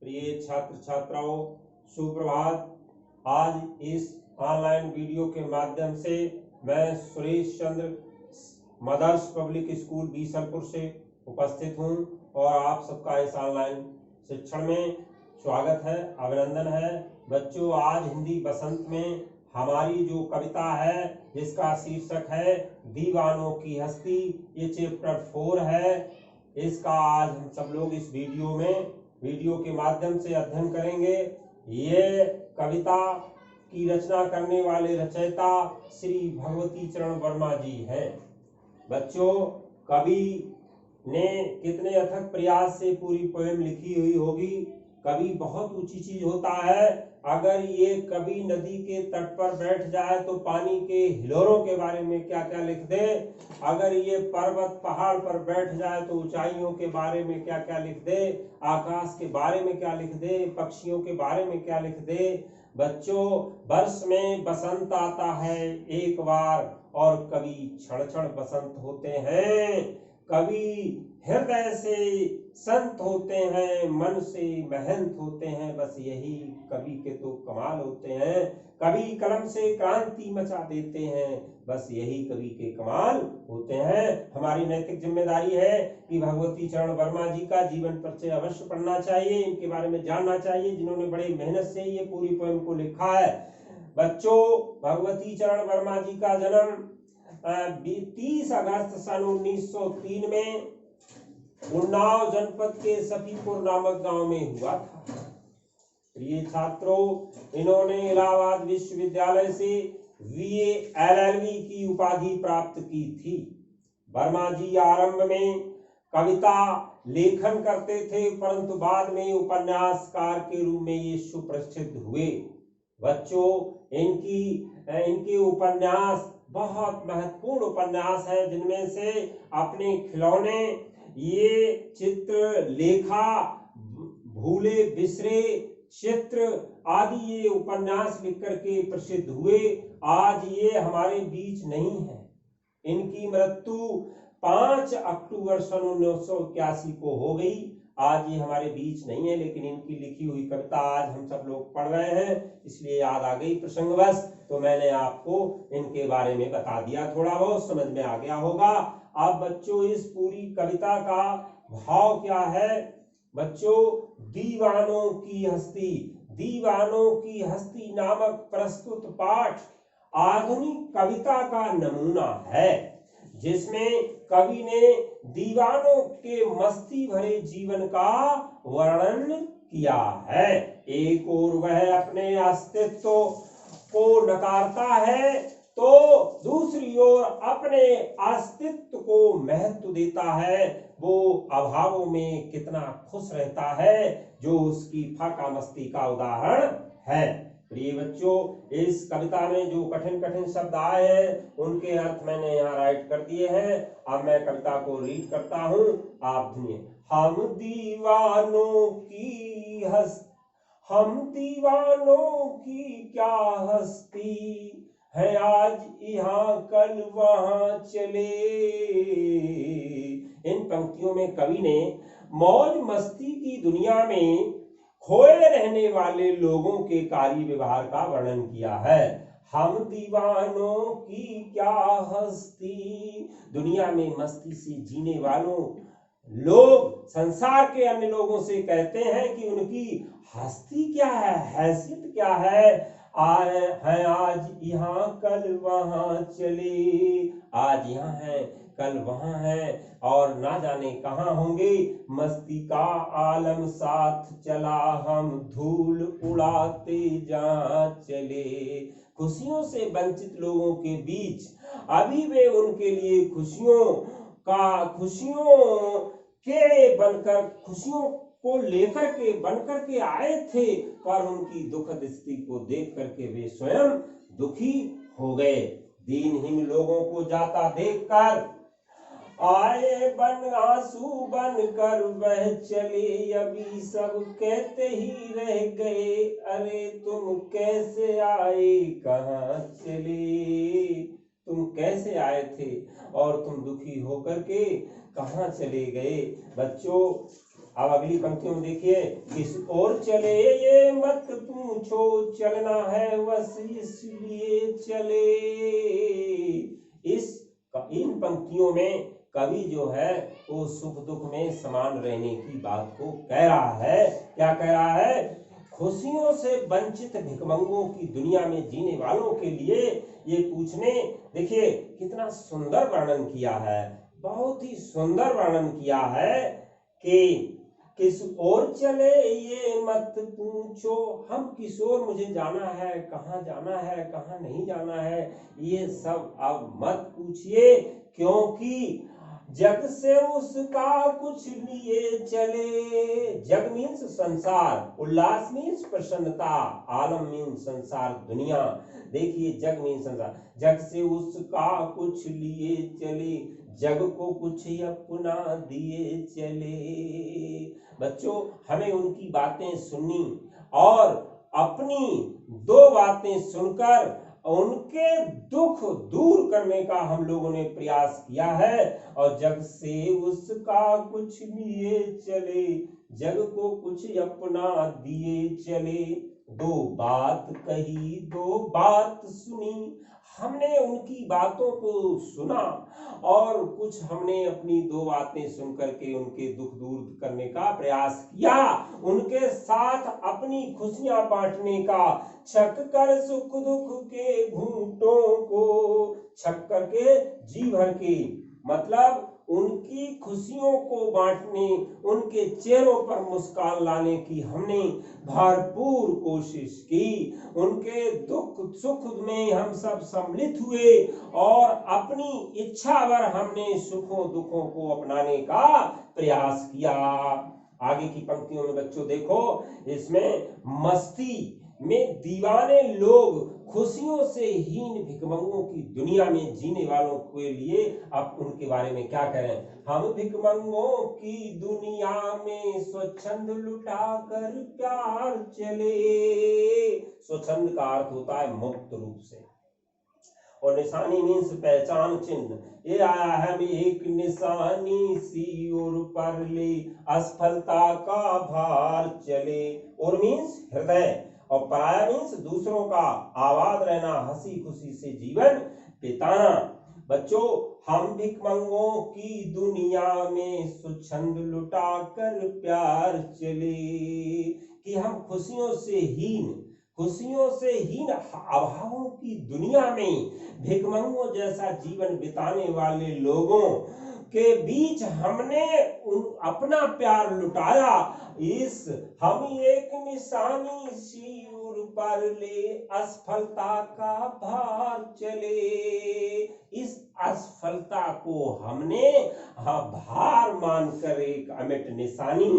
प्रिय छात्र छात्राओं, सुप्रभात। आज इस ऑनलाइन वीडियो के माध्यम से मैं Suresh Chandra mother's public school Bisalpur से उपस्थित हूं और आप सबका इस ऑनलाइन शिक्षण में स्वागत है, अभिनंदन है। बच्चों, आज हिंदी बसंत में हमारी जो कविता है जिसका शीर्षक है दीवानों की हस्ती, ये चैप्टर 4 है। इसका आज हम सब लोग इस वीडियो के माध्यम से अध्ययन करेंगे। ये कविता की रचना करने वाले रचयिता श्री भगवती चरण वर्मा जी हैं। बच्चों, कवि ने कितने अथक प्रयास से पूरी पोएम लिखी हुई होगी। कवि बहुत ऊंची चीज होता है। अगर ये कवि नदी के तट पर बैठ जाए तो पानी के हिलोरों के बारे में क्या क्या लिख दे। अगर ये पर्वत पहाड़ पर बैठ जाए तो ऊंचाइयों के बारे में क्या क्या लिख दे, आकाश के बारे में क्या लिख दे, पक्षियों के बारे में क्या लिख दे। बच्चों, वर्ष में बसंत आता है एक बार और कवि क्षण क्षण बसंत होते हैं। कवि हृदय से संत होते हैं, मन से महंत होते हैं। बस यही कवि के तो कमाल होते हैं। कवि कलम से क्रांति मचा देते हैं। बस यही कवि के कमाल होते हैं। हमारी नैतिक जिम्मेदारी है कि भगवती चरण वर्मा जी का जीवन परिचय अवश्य पढ़ना चाहिए, इनके बारे में जानना चाहिए, जिन्होंने बड़े मेहनत से ये पूरी पोएम को लिखा है। बच्चों, भगवती चरण वर्मा जी का जन्म 30 अगस्त सन 1903 में उन्नाव जनपद के सफीपुर नामक गांव में हुआ था। प्रिय छात्रों, इन्होंने इलाहाबाद विश्वविद्यालय से बीए एलएलबी की उपाधि प्राप्त की थी। वर्मा जी आरंभ में कविता लेखन करते थे, परंतु बाद में उपन्यासकार के रूप में ये सुप्रसिद्ध हुए। बच्चों, इनके उपन्यास बहुत महत्वपूर्ण उपन्यास है, जिनमें से अपने खिलौने, ये चित्र लेखा, भूले बिसरे चित्र आदि ये उपन्यास लिख करके प्रसिद्ध हुए। आज ये हमारे बीच नहीं है। इनकी मृत्यु 5 अक्टूबर सन 1981 को हो गई। आज ये हमारे बीच नहीं है, लेकिन इनकी लिखी हुई कविता आज हम सब लोग पढ़ रहे हैं, इसलिए याद आ गई प्रसंगवश, तो मैंने आपको इनके बारे में बता दिया। थोड़ा बहुत समझ में आ गया होगा। अब बच्चों, इस पूरी कविता का भाव क्या है। बच्चों, दीवानों की हस्ती, दीवानों की हस्ती नामक प्रस्तुत पाठ आधुनिक कविता का नमूना है, जिसमें कवि ने दीवानों के मस्ती भरे जीवन का वर्णन किया है। एक ओर वह अपने अस्तित्व को नकारता है, तो दूसरी ओर अपने अस्तित्व को महत्व देता है। वो अभावों में कितना खुश रहता है, जो उसकी फाका मस्ती का उदाहरण है। प्रिय बच्चों, इस कविता में जो कठिन कठिन शब्द आए हैं उनके अर्थ मैंने यहाँ राइट कर दिए हैं। अब मैं कविता को रीड करता हूँ, आप सुनिए। हम दीवानों की क्या हस्ती है, आज यहाँ कल वहां चले। इन पंक्तियों में कवि ने मौज मस्ती की दुनिया में खोए रहने वाले लोगों के कार्य व्यवहार का वर्णन किया है। हम दीवानों की क्या हस्ती, दुनिया में मस्ती से जीने वालों लोग संसार के अन्य लोगों से कहते हैं कि उनकी हस्ती क्या है, हैसियत क्या है। आज यहाँ कल वहां चले, आज यहाँ है कल वहां है और ना जाने कहां होंगे। मस्ती का आलम साथ चला, हम धूल उड़ाते जा चले। खुशियों से वंचित लोगों के बीच अभी वे उनके लिए खुशियों को लेकर के बनकर के आए थे, पर उनकी दुखद स्थिति को देख करके वे स्वयं दुखी हो गए। दीनहीन लोगों को जाता देखकर आए बन आंसू बन कर वह चले, अभी सब कहते ही रह गए, अरे तुम कैसे आए कहाँ चले। तुम कैसे आए थे और तुम दुखी होकर के कहाँ चले गए। बच्चों, अब अगली पंक्तियों में देखिए, किस ओर चले ये मत पूछो, चलना है बस इसलिए चले। इन पंक्तियों में कवि जो है वो सुख दुख में समान रहने की बात को कह रहा है। क्या कह रहा है? खुशियों से वंचित भिखमंगों की दुनिया में जीने वालों के लिए ये पूछने, देखिए कितना सुंदर वर्णन किया है, बहुत ही सुंदर वर्णन किया है कि किस ओर चले ये मत पूछो, हम किस ओर मुझे जाना है, कहाँ जाना है, कहाँ नहीं जाना है, ये सब अब मत पूछिए, क्योंकि जग से उसका कुछ लिए चले। जग मीन्स संसार, उल्लास मीन्स प्रसन्नता, आलम मीन्स संसार दुनिया। देखिए जग मीन्स संसार, जग से उसका कुछ लिए चले, जग को कुछ अपना दिए चले। बच्चों हमें उनकी बातें सुननी और अपनी दो बातें सुनकर उनके दुख दूर करने का हम लोगों ने प्रयास किया है। और जग से उसका कुछ लिए चले, जग को कुछ अपना दिए चले। दो बात कही दो बात सुनी, हमने उनकी बातों को सुना और कुछ हमने अपनी दो बातें सुन करके उनके दुख दूर करने का प्रयास किया, उनके साथ अपनी खुशियां बांटने का, छक कर सुख दुख के घूंटों को, छक करके जी भर के, मतलब उनकी खुशियों को बांटने, उनके चेहरों पर मुस्कान लाने की हमने भरपूर कोशिश की। उनके दुख सुख में हम सब सम्मिलित हुए और अपनी इच्छा भर हमने सुखों दुखों को अपनाने का प्रयास किया। आगे की पंक्तियों में बच्चों देखो, इसमें मस्ती में दीवाने लोग खुशियों से हीन भिखमंगों की दुनिया में जीने वालों के लिए अब उनके बारे में क्या करें? हम भिखमंगों की दुनिया में स्वच्छंद लुटा कर प्यार चले। स्वच्छंद का अर्थ होता है मुक्त रूप से, और निशानी मीन्स पहचान चिन्ह। ये आया है एक निशानी सी और पर ले, असफलता का भार चले। और मीन्स हृदय, और पराया मीन्स दूसरों का आबाद रहना, हंसी खुशी से जीवन बिताना। बच्चों हम भिखमंगों की दुनिया में स्वच्छंद लुटा कर प्यार चले, कि हम खुशियों से हीन अभावों की दुनिया में भिखमंगों जैसा जीवन बिताने वाले लोगों के बीच हमने अपना प्यार लुटाया। इस हम एक निशानी सी उर पर ले, असफलता का भार चले। इस असफलता को हमने भार मानकर एक अमिट निशानी,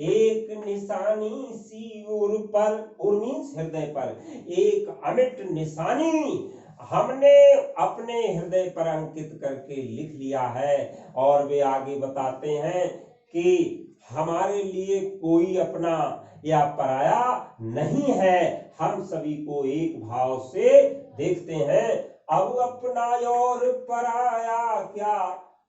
एक निशानी सी उर पर, उर मीन्स हृदय पर, एक अमिट निशानी हमने अपने हृदय पर अंकित करके लिख लिया है। और वे आगे बताते हैं कि हमारे लिए कोई अपना या पराया नहीं है, हम सभी को एक भाव से देखते हैं। अब अपना और पराया क्या,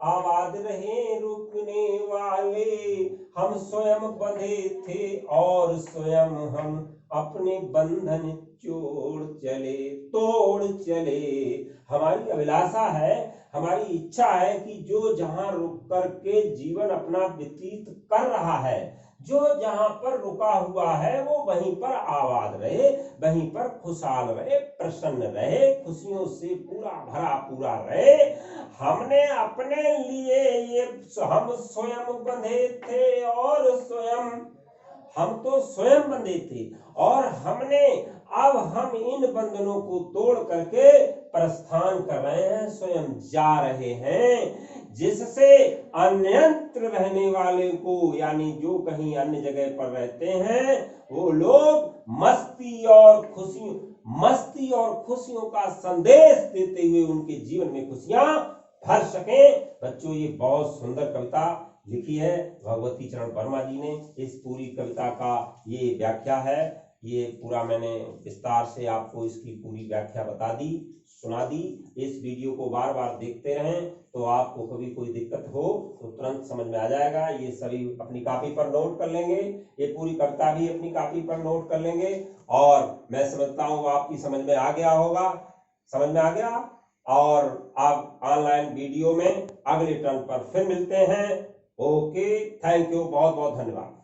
आबाद रहे रुकने वाले, हम स्वयं बंधे थे और स्वयं हम अपने बंधन तोड़ चले। हमारी अभिलाषा है, हमारी इच्छा है कि जो जहां रुक करके जीवन अपना व्यतीत कर रहा है, जो जहां पर रुका हुआ है वो वहीं पर आबाद रहे, वहीं पर खुशहाल रहे, प्रसन्न रहे, खुशियों से पूरा रहे। हमने अपने लिए ये हम स्वयं बंधे थे और हम तो स्वयं बंधे थे, और हमने अब हम इन बंधनों को तोड़ करके प्रस्थान कर रहे हैं, स्वयं जा रहे हैं, जिससे अन्यत्र रहने वाले को, यानी जो कहीं अन्य जगह पर रहते हैं, वो लोग मस्ती और खुशियों का संदेश देते हुए उनके जीवन में खुशियां भर सकें। बच्चों ये बहुत सुंदर कविता लिखी है भगवती चरण वर्मा जी ने। इस पूरी कविता का ये व्याख्या है, ये पूरा मैंने विस्तार से आपको इसकी पूरी व्याख्या बता दी। सुना दी। इस वीडियो को बार बार देखते रहें तो आपको कभी कोई दिक्कत हो तो तुरंत समझ में आ जाएगा। ये सभी अपनी कॉपी पर नोट कर लेंगे, ये पूरी कविता भी अपनी कॉपी पर नोट कर लेंगे। और मैं समझता हूँ आपकी समझ में आ गया होगा, समझ में आ गया। और आप ऑनलाइन वीडियो में अगले टर्न पर फिर मिलते हैं। ओके, थैंक यू, बहुत बहुत धन्यवाद।